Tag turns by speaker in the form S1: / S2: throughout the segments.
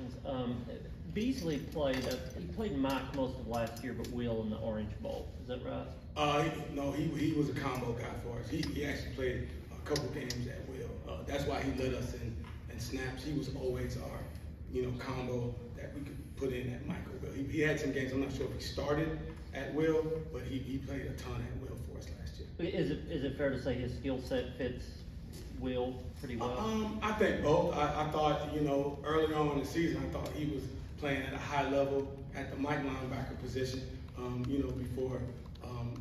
S1: questions. Beasley played Mike most of last year, but Will in the Orange Bowl. Is that right?
S2: No, he was a combo guy for us. He actually played a couple games at Will. That's why he led us in snaps. He was always our, combo that we could put in at Michael Will. He had some games. I'm not sure if he started at Will, but he played a ton at Will for us last year.
S1: Is it fair to say his skill set fits Will pretty well?
S2: I think both. I thought, early on in the season, I thought he was playing at a high level at the Mike linebacker position, before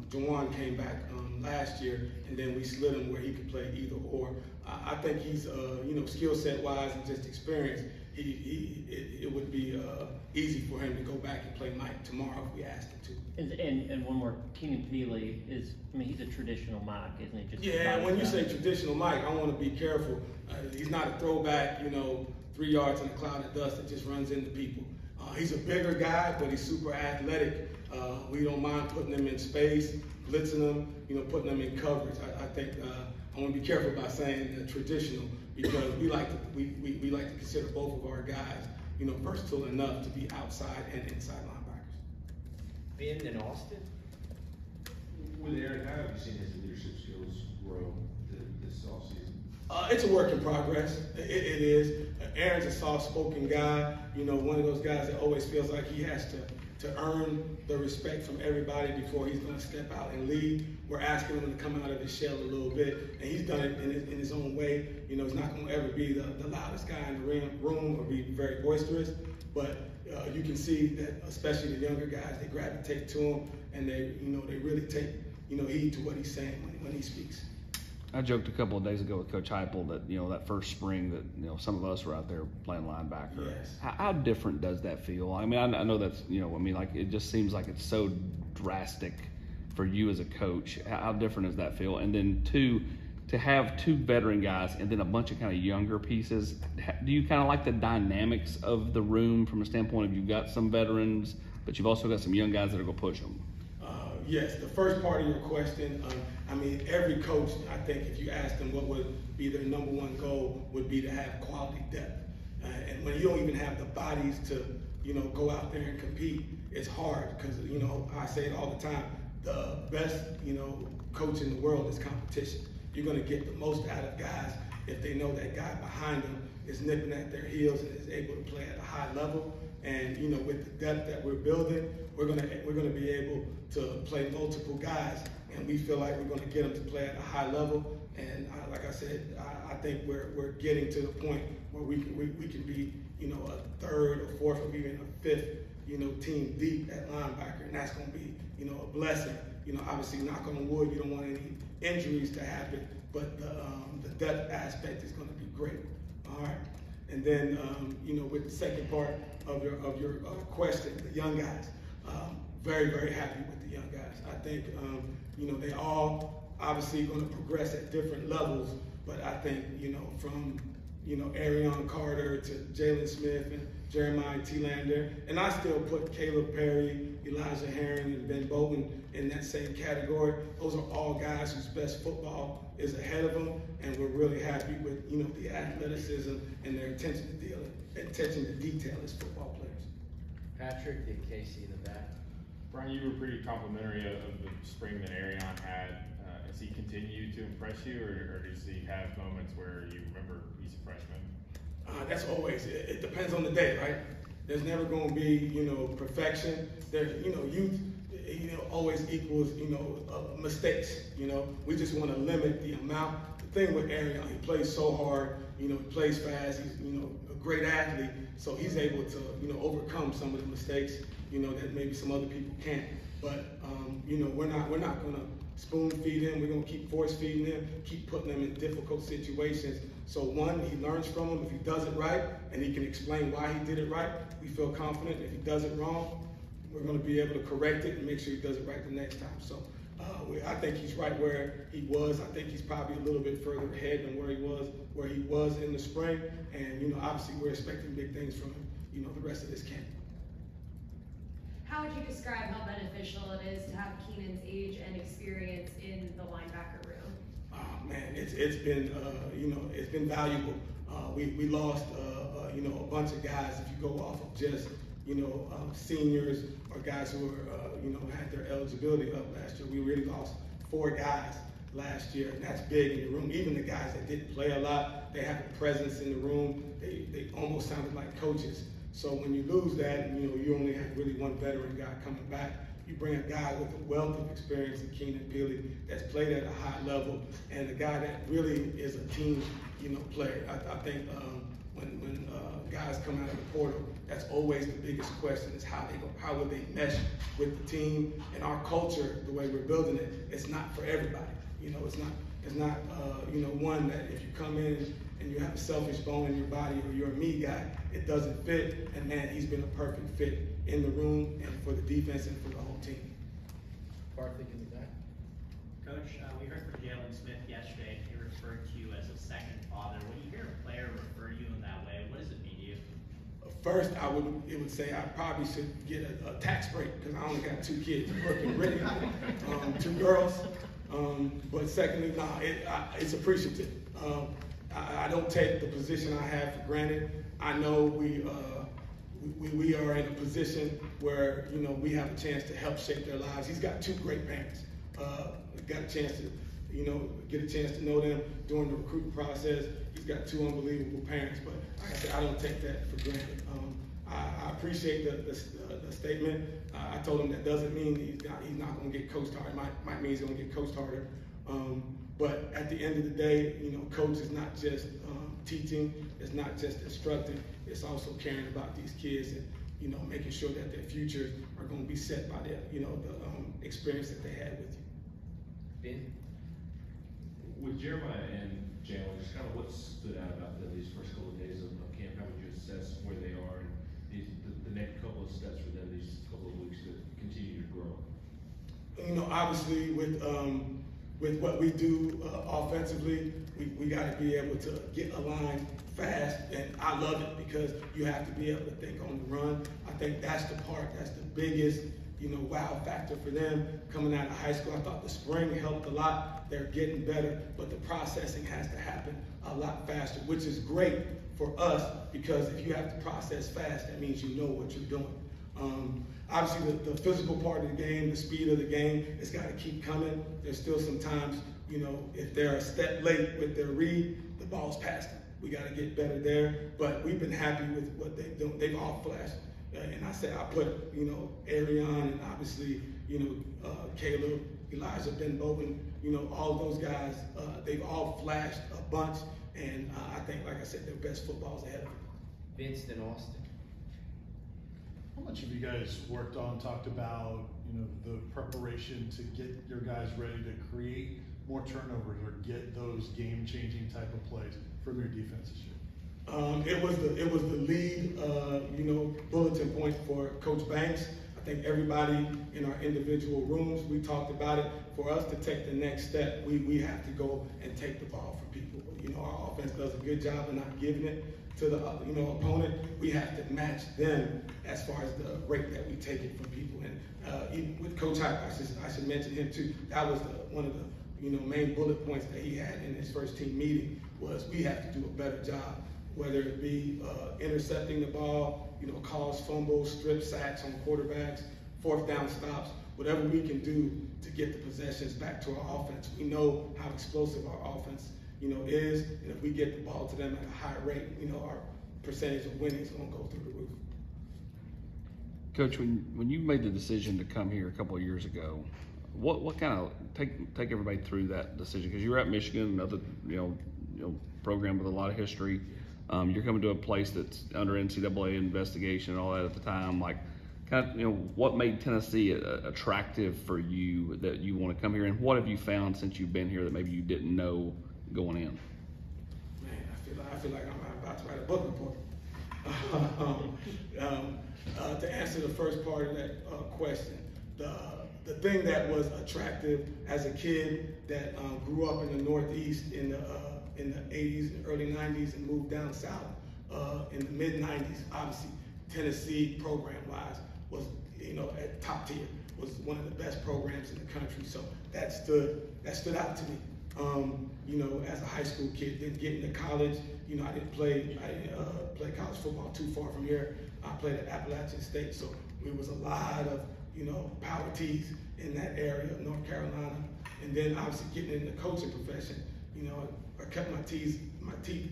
S2: Juwan came back last year, and then we slid him where he could play either or. I think he's, skill set wise and just experience, it would be easy for him to go back and play Mike tomorrow if we asked him to.
S1: And one more, Keenan Peely he's a traditional Mike, isn't he?
S2: Yeah, when you say traditional Mike, I want to be careful. He's not a throwback, 3 yards in a cloud of dust that just runs into people. He's a bigger guy, but he's super athletic. We don't mind putting him in space, blitzing him, putting him in coverage. I think I want to be careful about saying traditional, because we like to consider both of our guys, versatile enough to be outside and inside linebackers.
S3: Being in Austin?
S4: With Aaron, how have you seen his leadership skills grow this offseason?
S2: It's a work in progress. It is. Aaron's a soft-spoken guy. One of those guys that always feels like he has to earn the respect from everybody before he's going to step out and lead. We're asking him to come out of his shell a little bit, and he's done it in his own way. He's not going to ever be the loudest guy in the room or be very boisterous, but you can see that, especially the younger guys, they gravitate to him, and they really take heed to what he's saying when he speaks.
S5: I joked a couple of days ago with Coach Heupel that that first spring that some of us were out there playing linebacker.
S2: Yes.
S5: How different does that feel? I mean, I know that's like it just seems like it's so drastic for you as a coach. How different does that feel? And then to have two veteran guys and then a bunch of kind of younger pieces. Do you kind of like the dynamics of the room from a standpoint of you've got some veterans, but you've also got some young guys that are going to push them?
S2: Yes, the first part of your question, every coach, I think if you ask them what would be their number one goal, would be to have quality depth. And when you don't even have the bodies to, go out there and compete, it's hard because, I say it all the time, the best, coach in the world is competition. You're going to get the most out of guys if they know that guy behind them is nipping at their heels and is able to play at a high level. And with the depth that we're building, we're gonna be able to play multiple guys, and we feel like we're gonna get them to play at a high level. And like I said, I think we're getting to the point where we can be a third or fourth or even a fifth team deep at linebacker, and that's gonna be a blessing. Obviously, knock on wood, you don't want any injuries to happen, but the depth aspect is gonna be great. All right. And then, with the second part of your question, the young guys, very, very happy with the young guys. I think, they all obviously going to progress at different levels, but I think, from, Arion Carter to Jalen Smith and Jeremiah T-Lander, and I still put Caleb Perry, Elijah Herring, and Ben Bolton in that same category. Those are all guys whose best football is ahead of them, and we're really happy with, the athleticism and their attention to detail as football players.
S3: Patrick and Casey in the back.
S6: Brian, you were pretty complimentary of the spring that Arion had. Has he continued to impress you, or does he have moments where you remember he's a freshman?
S2: That's always, it depends on the day, right? There's never going to be, perfection. There's, youth, always equals, mistakes. We just want to limit the amount. The thing with Arion, he plays so hard. He plays fast. He's, a great athlete. So he's able to, overcome some of the mistakes, that maybe some other people can't. But, we're not going to spoon feed him. We're going to keep force feeding him, keep putting him in difficult situations. So one, he learns from him. If he does it right and he can explain why he did it right, we feel confident. If he does it wrong, we're going to be able to correct it and make sure he does it right the next time. So I think he's right where he was. I think he's probably a little bit further ahead than where he was in the spring. And, obviously we're expecting big things from him, the rest of this camp.
S7: How would you describe how beneficial it is to have Keenan's age and experience in the linebacker room?
S2: Oh man, it's been it's been valuable. We lost you know, a bunch of guys, if you go off of just, you know, seniors or guys who are, you know, had their eligibility up last year. We really lost 4 guys last year, and that's big in the room. Even the guys that didn't play a lot, they have a presence in the room. They almost sounded like coaches. So when you lose that, and, you know, you only have really one veteran guy coming back, you bring a guy with a wealth of experience in Keenan Peely that's played at a high level, and a guy that really is a team, you know, player. I think when guys come out of the portal, that's always the biggest question: is how will they mesh with the team. And our culture, the way we're building it, it's not for everybody. You know, it's not you know, one that if you come in and you have a selfish bone in your body or you're a me guy, it doesn't fit. And man, he's been a perfect fit in the room and for the defense and for the whole team.
S3: Barthik in the back.
S8: Coach, we heard from Jalen Smith yesterday. He referred to you as a second father. When you hear a player refer to you in that way, what does it mean to you?
S2: First, it would say I probably should get a tax break because I only got 2 kids working really, 2 girls. But secondly, it's appreciative. I don't take the position I have for granted. I know we are in a position where, you know, we have a chance to help shape their lives. He's got 2 great parents. Got a chance to, you know, get a chance to know them during the recruiting process. He's got 2 unbelievable parents, but like I said, I don't take that for granted. I appreciate the statement. I told him that doesn't mean he's not going to get coached hard. It might mean he's going to get coached harder. But at the end of the day, you know, coach is not just teaching, it's not just instructing, it's also caring about these kids and, you know, making sure that their futures are going to be set by the, you know, the experience that they had with you. Ben?
S4: With Jeremiah and Jalen, just kind of what stood out about them these first couple of days of camp? How would you assess where they are and the next couple of steps for them these couple of weeks to continue to grow?
S2: You know, obviously with what we do offensively, we got to be able to get aligned fast, and I love it because you have to be able to think on the run. I think that's the biggest, you know, wow factor for them coming out of high school. I thought the spring helped a lot. They're getting better, but the processing has to happen a lot faster, which is great for us because if you have to process fast, that means you know what you're doing. Obviously, the physical part of the game, the speed of the game, it's got to keep coming. There's still some times, you know, if they're a step late with their read, the ball's past them. We got to get better there, but we've been happy with what they've done. They've all flashed. And I said, I put, you know, Arion and obviously, you know, Caleb, Elijah, Ben Bowen, you know, all those guys, they've all flashed a bunch. And I think, like I said, their best football's ahead of them.
S3: Vincent Austin.
S9: How much have you guys worked on, talked about, you know, the preparation to get your guys ready to create more turnovers or get those game-changing type of plays for their defense this year?
S2: It was the lead, you know, bulletin point for Coach Banks. I think everybody in our individual rooms, we talked about it. For us to take the next step, we have to go and take the ball from people. You know, our offense does a good job of not giving it to the you know, opponent. We have to match them as far as the rate that we take it from people. And even with Coach Hype, I should mention him too. That was one of the, you know, main bullet points that he had in his first team meeting was we have to do a better job, whether it be intercepting the ball, you know, cause fumbles, strip sacks on quarterbacks, 4th down stops, whatever we can do to get the possessions back to our offense. We know how explosive our offense, you know, is, and if we get the ball to them at a high rate, you know, our percentage of winning is going to go through the roof.
S5: Coach, when you made the decision to come here a couple of years ago, what kind of take everybody through that decision? Because you were at Michigan, another you know program with a lot of history. You're coming to a place that's under NCAA investigation and all that at the time. Like, kind of, you know, what made Tennessee attractive for you that you want to come here, and what have you found since you've been here that maybe you didn't know going in?
S2: Man, I feel like I'm about to write a book report. To answer the first part of that question, the thing that was attractive as a kid that grew up in the Northeast in the 80s and early 90s and moved down south in the mid 90s, obviously Tennessee program-wise was, you know, at top tier, was one of the best programs in the country. So that stood out to me. you know, as a high school kid. Then getting to college, you know, I didn't play college football too far from here. I played at Appalachian State, so it was a lot of, you know, power T's in that area of North Carolina. And then obviously getting in the coaching profession, you know, I kept my teeth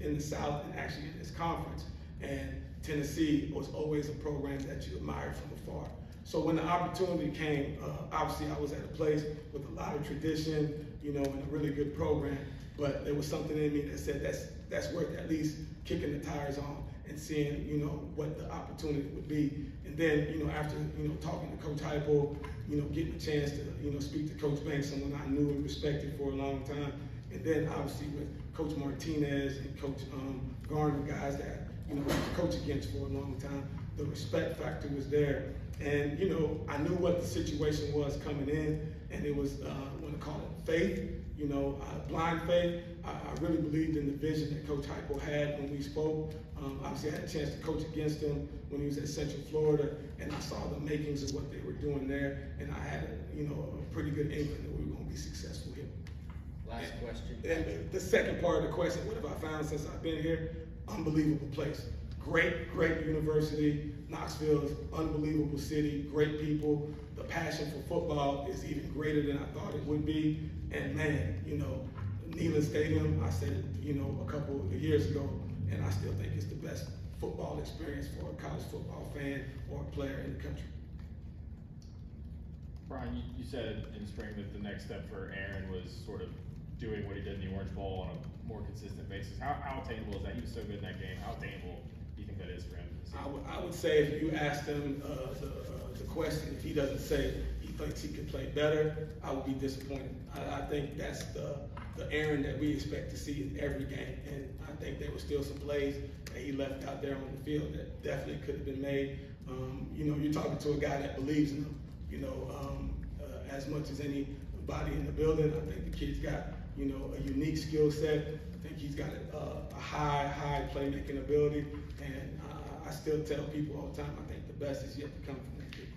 S2: in the South and actually in this conference. And Tennessee was always a program that you admired from afar. So when the opportunity came, obviously I was at a place with a lot of tradition, you know, and a really good program, but there was something in me that said that's worth at least kicking the tires on and seeing, you know, what the opportunity would be. And then, you know, after, you know, talking to Coach Heupel, you know, getting a chance to, you know, speak to Coach Banks, someone I knew and respected for a long time. And then obviously with Coach Martinez and Coach Garner, guys that, you know, I was coach against for a long time, the respect factor was there. And, you know, I knew what the situation was coming in, and it was, I want to call it faith, you know, blind faith. I really believed in the vision that Coach Heupel had when we spoke. Obviously, I had a chance to coach against him when he was at Central Florida, and I saw the makings of what they were doing there, and I had, you know, a pretty good inkling that we were going to be successful here.
S3: Last question.
S2: And the second part of the question, what have I found since I've been here? Unbelievable place. Great, great university. Knoxville is an unbelievable city, great people. The passion for football is even greater than I thought it would be. And man, you know, Neyland Stadium, I said it, you know, a couple of years ago, and I still think it's the best football experience for a college football fan or a player in the country.
S6: Brian, you said in spring that the next step for Aaron was sort of doing what he did in the Orange Bowl on a more consistent basis. How attainable is that? He was so good in that game. How attainable do you think that is for him?
S2: I would say if you asked him the question, if he doesn't say he thinks he could play better, I would be disappointed. I think that's the Aaron that we expect to see in every game. And I think there were still some plays that he left out there on the field that definitely could have been made. You know, you're talking to a guy that believes in him, you know, as much as anybody in the building. I think the kid's got, you know, a unique skill set. I think he's got a high playmaking ability. And I still tell people all the time, I think the best is yet to come from that kid.